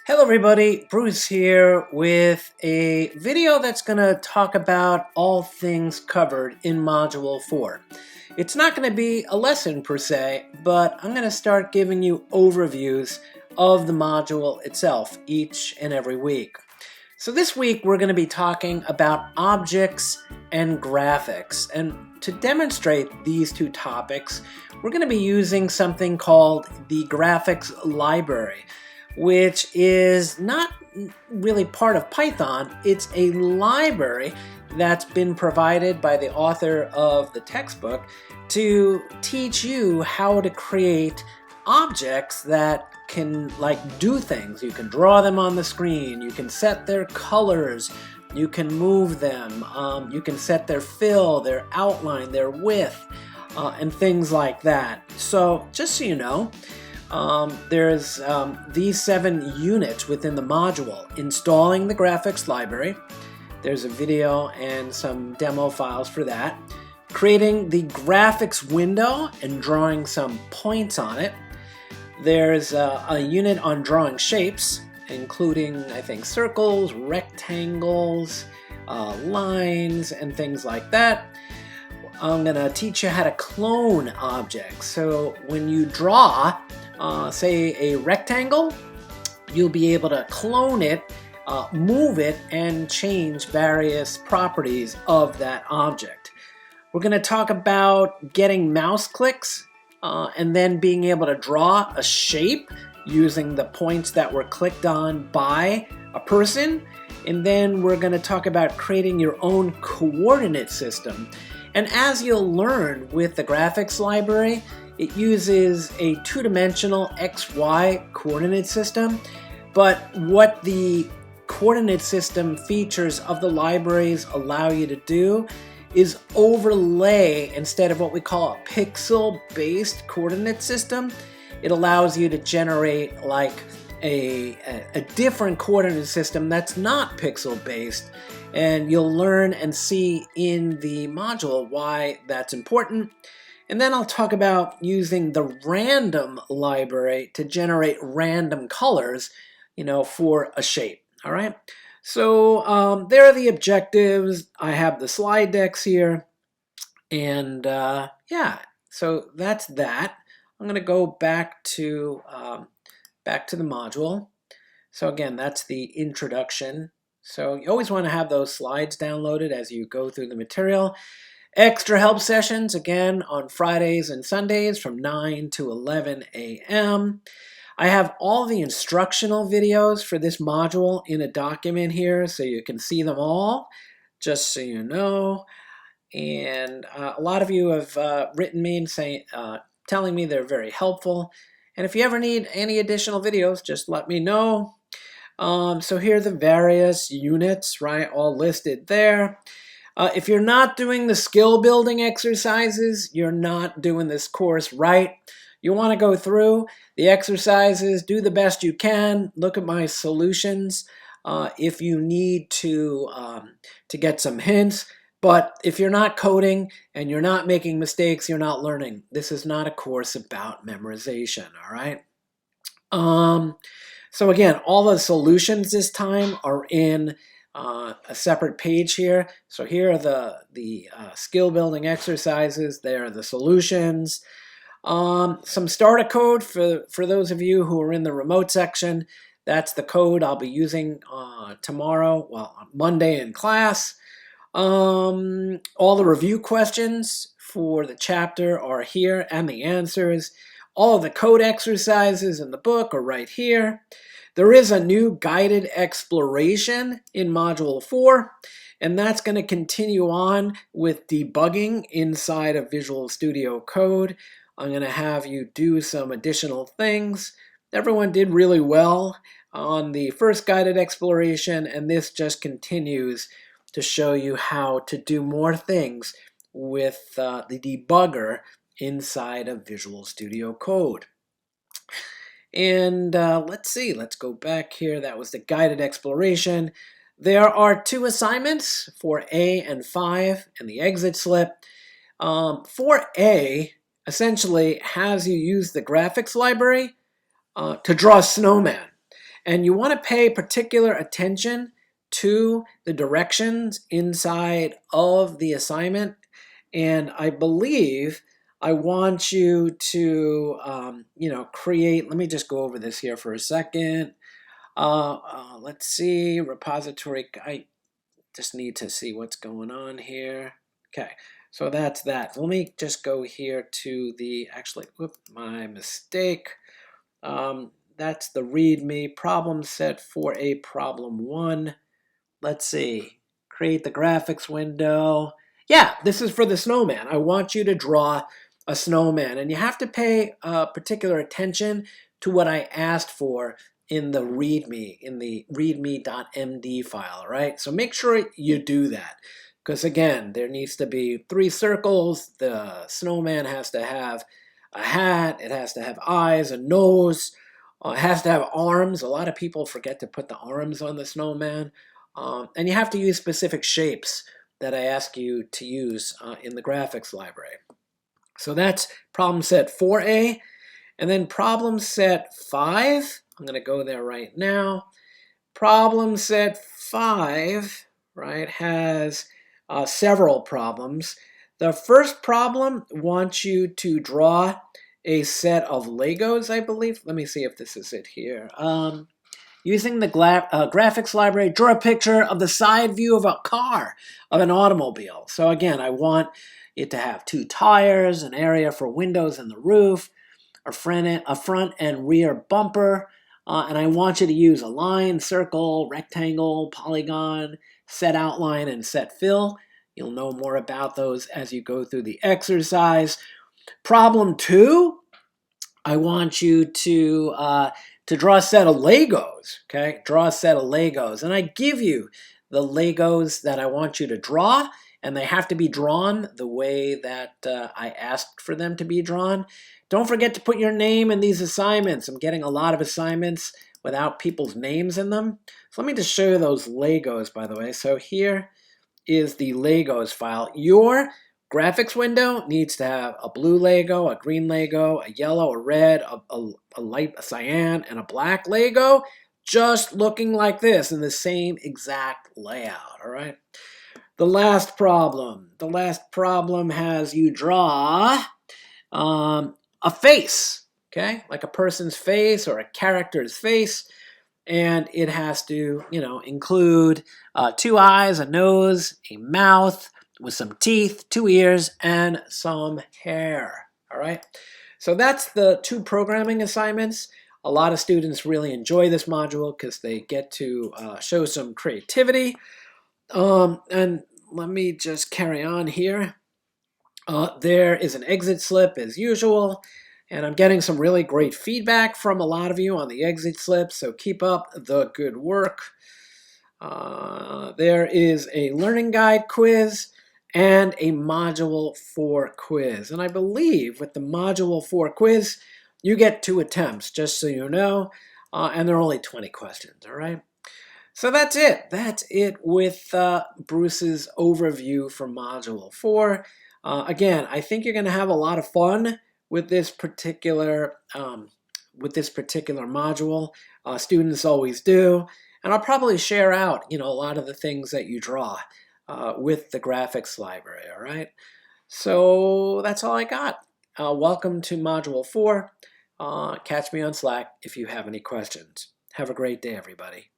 Hello everybody, Bruce here with a video that's going to talk about all things covered in Module 4. It's not going to be a lesson per se, but I'm going to start giving you overviews of the module itself each and every week. So this week we're going to be talking about objects and graphics, and to demonstrate these two topics we're going to be using something called the graphics library, which is not really part of Python. It's a library that's been provided by the author of the textbook to teach you how to create objects that can do things. You can draw them on the screen, you can set their colors, you can move them, you can set their fill, their outline, their width, and things like that. So just so you know, there's these 7 units within the module: installing the graphics library. There's a video and some demo files for that. Creating the graphics window and drawing some points on it. There's a unit on drawing shapes, including, I think, circles, rectangles, lines, and things like that. I'm going to teach you how to clone objects. So when you draw, say, a rectangle, you'll be able to clone it, move it, and change various properties of that object. We're going to talk about getting mouse clicks and then being able to draw a shape using the points that were clicked on by a person. And then we're going to talk about creating your own coordinate system. And as you'll learn with the graphics library, it uses a 2-dimensional XY coordinate system, but what the coordinate system features of the libraries allow you to do is overlay, instead of what we call a pixel-based coordinate system, it allows you to generate like a different coordinate system that's not pixel-based, and you'll learn and see in the module why that's important. And then I'll talk about using the random library to generate random colors, for a shape. All right. So there are the objectives. I have the slide decks here, and yeah. So that's that. I'm going to go back to the module. So again, that's the introduction. So you always want to have those slides downloaded as you go through the material. Extra help sessions, again, on Fridays and Sundays from 9 to 11 a.m. I have all the instructional videos for this module in a document here so you can see them all, just so you know. And a lot of you have written me and telling me they're very helpful. And if you ever need any additional videos, just let me know. So here are the various units, right, all listed there. If you're not doing the skill building exercises, you're not doing this course right. You want to go through the exercises, do the best you can, look at my solutions if you need to get some hints. But if you're not coding and you're not making mistakes, you're not learning. This is not a course about memorization, all right? So again, all the solutions this time are in a separate page here. So here are the skill building exercises. There are the solutions. Some starter code for those of you who are in the remote section. That's the code I'll be using tomorrow, Monday in class. All the review questions for the chapter are here, and the answers. All of the code exercises in the book are right here. There is a new guided exploration in Module 4, and that's going to continue on with debugging inside of Visual Studio Code. I'm going to have you do some additional things. Everyone did really well on the first guided exploration, and this just continues to show you how to do more things with the debugger inside of Visual Studio Code. And let's see, let's go back here. That was the guided exploration. There are 2 assignments, 4A and 5, and the exit slip. 4A essentially has you use the graphics library to draw a snowman. And you want to pay particular attention to the directions inside of the assignment. And I believe I want you to, create, let me just go over this here for a second. Let's see, repository, I just need to see what's going on here. Okay, so that's that. Let me just go here to the, actually, whoop, my mistake. That's the README problem set for a problem 1. Let's see, create the graphics window. Yeah, this is for the snowman. I want you to draw a snowman, and you have to pay particular attention to what I asked for in the readme.md file, all right? So make sure you do that, because again, there needs to be 3 circles. The snowman has to have a hat, it has to have eyes, a nose, it has to have arms. A lot of people forget to put the arms on the snowman. And you have to use specific shapes that I ask you to use in the graphics library. So that's problem set 4A. And then problem set 5, I'm going to go there right now. Problem set 5, right, has several problems. The first problem wants you to draw a set of Legos, I believe. Let me see if this is it here. Using the graphics library, draw a picture of the side view of a car, of an automobile. So again, I want it to have 2 tires, an area for windows in the roof, a front and rear bumper, and I want you to use a line, circle, rectangle, polygon, set outline, and set fill. You'll know more about those as you go through the exercise. Problem 2, I want you to draw a set of Legos, okay? Draw a set of Legos. And I give you the Legos that I want you to draw, and they have to be drawn the way that I asked for them to be drawn. Don't forget to put your name in these assignments. I'm getting a lot of assignments without people's names in them. So let me just show you those Legos, by the way. So here is the Legos file. Your graphics window needs to have a blue Lego, a green Lego, a yellow, a red, a cyan, and a black Lego, just looking like this in the same exact layout, all right? The last problem has you draw a face, okay? Like a person's face or a character's face, and it has to, include 2 eyes, a nose, a mouth, with some teeth, 2 ears, and some hair, all right? So that's the 2 programming assignments. A lot of students really enjoy this module because they get to show some creativity. And let me just carry on here. There is an exit slip as usual, and I'm getting some really great feedback from a lot of you on the exit slip, so keep up the good work. There is a learning guide quiz and a Module 4 quiz. And I believe with the Module 4 quiz, you get 2 attempts, just so you know, and there are only 20 questions, all right? So that's it. That's it with Bruce's overview for Module 4. Again, I think you're going to have a lot of fun with this particular module. Students always do. And I'll probably share out, a lot of the things that you draw with the graphics library, all right? So that's all I got. Welcome to Module 4. Catch me on Slack if you have any questions. Have a great day, everybody.